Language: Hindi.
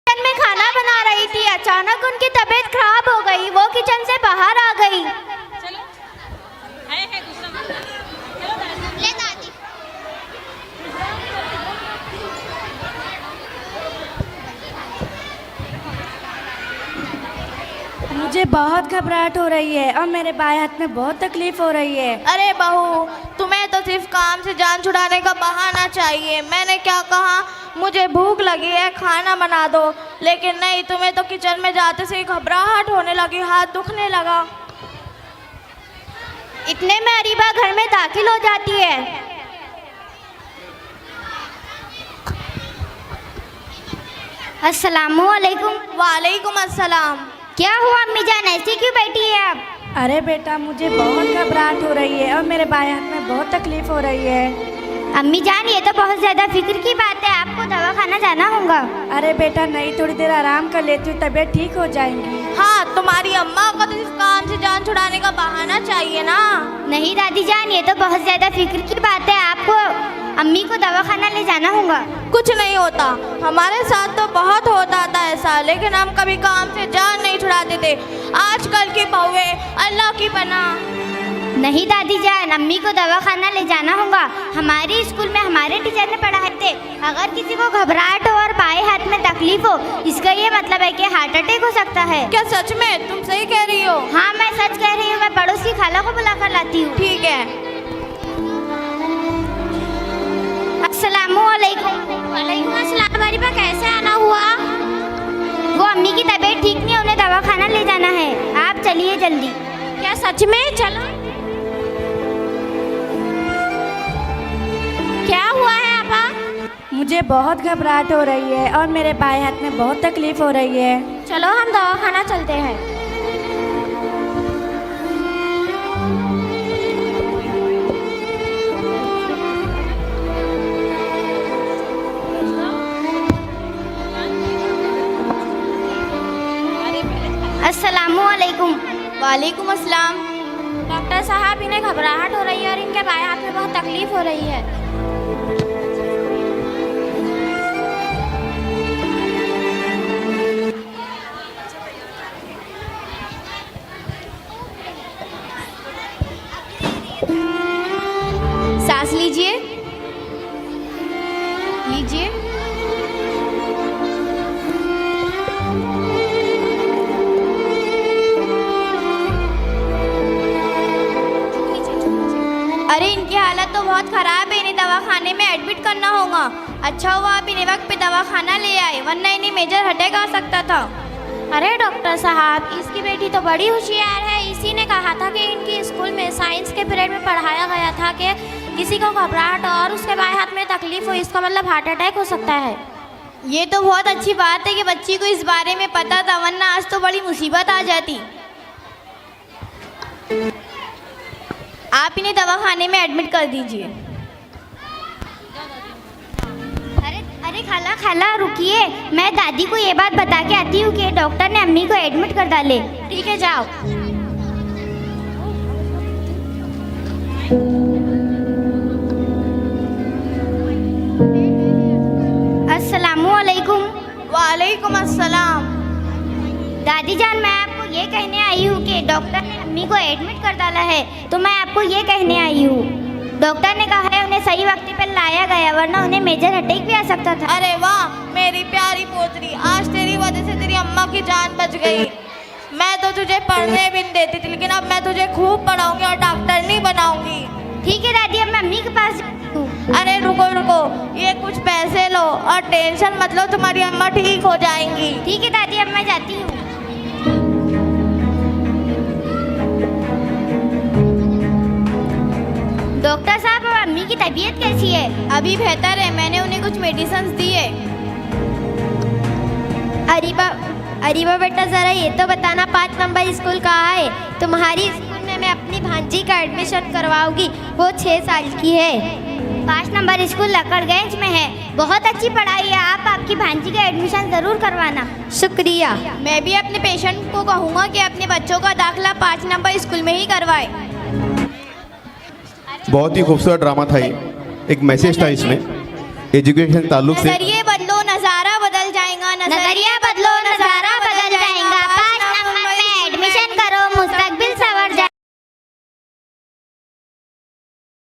किचन में खाना बना रही थी, अचानक उनकी तबीयत खराब हो गई। वो किचन से बाहर आ गई। चलो है दूसरा चलो ले दादी। मुझे बहुत घबराहट हो रही है और मेरे बाएं हाथ में बहुत तकलीफ हो रही है। अरे बहू, तुम्हें तो सिर्फ काम से जान छुड़ाने का बहाना चाहिए। मैंने क्या कहा, मुझे भूख लगी है, खाना बना दो। लेकिन नहीं, तुम्हें तो किचन में जाते से ही घबराहट होने लगी, हाथ दुखने लगा। इतने में अरीबा घर में दाखिल हो जाती है। अस्सलामुअलैकुम। वालेकुम अस्सलाम। क्या हुआ अम्मी जान, ऐसी क्यों बैठी है आप? अरे बेटा, मुझे बहुत घबराहट हो रही है और मेरे बाएं हाथ में बहुत तकलीफ हो रही है। अम्मी जान, ये तो बहुत ज़्यादा फिक्र की बात है, आपको दवाखाना जाना होगा। अरे बेटा नहीं, थोड़ी देर आराम कर लेती हूँ, तबीयत ठीक हो जाएंगी। हाँ, तुम्हारी अम्मा को तो सिर्फ काम से जान छुड़ाने का बहाना चाहिए ना। नहीं दादी जान, ये तो बहुत ज़्यादा फिक्र की बात है, आपको अम्मी को दवाखाना ले जाना होगा। कुछ नहीं होता, हमारे साथ तो बहुत होता था ऐसा, लेकिन हम कभी काम से जान नहीं छुड़ाते थे। आजकल की बहुएं अल्लाह की पनाह। नहीं दादी जान, अम्मी को दवाखाना ले जाना होगा। हमारे स्कूल में हमारे टीचर ने पढ़ाए थे, अगर किसी को घबराहट हो और बाएं हाथ में तकलीफ हो, इसका ये मतलब है कि हार्ट अटैक हो सकता है। क्या सच में? तुम सही कह रही हो। हाँ, मैं सच कह रही हूँ। मैं पड़ोस की खाला को बुला कर लाती हूँ। ठीक है। अस्सलामुअलैकुम। वालेकुम अस्सलाम। अरीबा, कैसे आना हुआ? वो अम्मी की तबीयत ठीक नहीं है, उन्हें दवाखाना ले जाना है। आप चलिए जल्दी। क्या सच में? चलो। क्या हुआ है आपा? मुझे बहुत घबराहट हो रही है और मेरे बाएं हाथ में बहुत तकलीफ हो रही है। चलो हम दवाखाना चलते हैं। अस्सलामुअलैकुम। वालेकुम अस्सलाम। डॉक्टर साहब, इन्हें घबराहट हो रही है और इनके बाएं हाथ में बहुत तकलीफ हो रही है। सांस लीजिए, लीजिए। अरे, इनकी हालत तो बहुत ख़राब है, इन्हें दवाखाने में एडमिट करना होगा। अच्छा हुआ आप इन्हें वक्त पे दवाखाना ले आए, वरना इन्हें मेजर अटैक आ सकता था। अरे डॉक्टर साहब, इसकी बेटी तो बड़ी होशियार है। इसी ने कहा था कि इनकी स्कूल में साइंस के पीरियड में पढ़ाया गया था कि किसी को घबराहट और उसके बाएं हाथ में तकलीफ हो, इसका मतलब हार्ट अटैक हो सकता है। ये तो बहुत अच्छी बात है कि बच्ची को इस बारे में पता था, वरना आज तो बड़ी मुसीबत आ जाती। आप इन्हें दवाखाने में एडमिट कर दीजिए। अरे खाला खाला रुकिए, मैं दादी को ये बात बता के आती हूँ कि डॉक्टर ने अम्मी को एडमिट कर डाले। ठीक है, जाओ। अस्सलामुअलैकुम। वालेकुम अस्सलाम। दादी जान, मैं आपको ये कहने आई हूँ कि डॉक्टर ने अम्मी को एडमिट कर डाला है, तो मैं आपको ये कहने आई हूँ, डॉक्टर ने कहा है उन्हें सही वक्त पर लाया गया, वरना उन्हें मेजर अटैक भी आ सकता था। अरे वाह मेरी प्यारी पोतरी, आज तेरी वजह से तेरी अम्मा की जान बच गई। मैं तो तुझे पढ़ने भी नहीं देती थी, लेकिन अब मैं तुझे खूब पढ़ाऊंगी और डॉक्टर नहीं बनाऊंगी। ठीक है दादी, अब मैं अम्मी के पास जाती हूँ। अरे रुको रुको, ये कुछ पैसे लो और टेंशन मत लो, तुम्हारी अम्मा ठीक हो जाएंगी। ठीक है दादी, अब मैं जाती हूँ। डॉक्टर साहब, अब अम्मी की तबीयत कैसी है? अभी बेहतर है, मैंने उन्हें कुछ मेडिसिन दी है। अरीबा बेटा, ज़रा ये तो बताना 5 नंबर स्कूल कहाँ है? तुम्हारी स्कूल में मैं अपनी भांजी का एडमिशन करवाऊंगी, वो 6 साल की है। 5 नंबर स्कूल लकड़गंज में है, बहुत अच्छी पढ़ाई है। आप आपकी भांजी का एडमिशन ज़रूर करवाना। शुक्रिया। मैं भी अपने पेशेंट को कहूँगा कि अपने बच्चों का दाखिला 5 नंबर स्कूल में ही करवाए। बहुत ही खूबसूरत ड्रामा था ये, एक मैसेज था इसमें एजुकेशन ताल्लुक से। नजरिए बदलो, नज़ारा बदल जाएगा। नजरिया